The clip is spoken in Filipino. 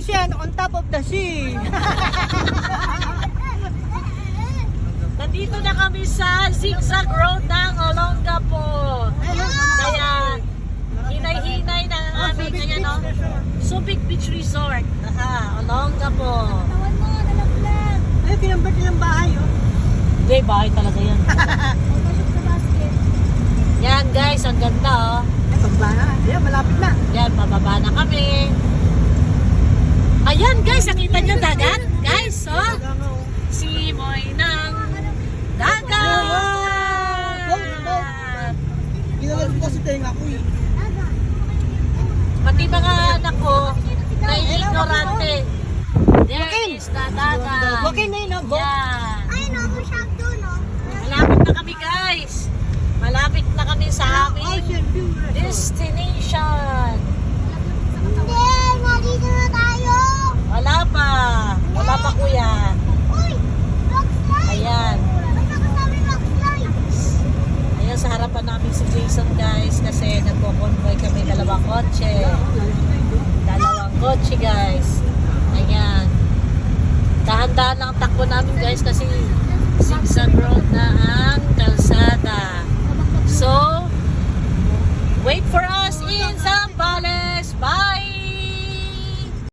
ocean on top of the sea. Nandito na kami sa zigzag road ng Olongapo. Kaya, hinay-hinay na ang aming ayan, no? Subic Beach Resort. Aha, Olongapo. Tawan mo, nalaglag. Ay, pinambat nilang bahay, oh. Hindi, bahay talaga yan. Pagpasok sa basket. Yan guys, ang ganda oh. Ay, pagbana. Ayan, malapit na. Yan, bababa na kami. Ayan guys, nakita nyo dagat? Guys, oh. Simoy ng dagat! Ginalag ko kasi tenga ko, eh. Pati mga anak ko, na ignorante. There is the dagat. Joaquin na yun, no? Bo? Yan. Ay, no, masyag doon, no? Malapit na kami guys. Malapit na kami sa aming Ocean view. destination. Hindi, nandito na tayo. Wala pa kuya. Uy, rock slide. Ayan. Ba't nakasabi rock slide? Ayan sa harapan namin si Jason guys kasi nagpo-convoy kami dalawang kotse. Dalawang kotse guys. Ayan. Dahan-dahan lang ang takbo namin guys kasi zigzag road na ang kalsada. So, wait for us in Zambales!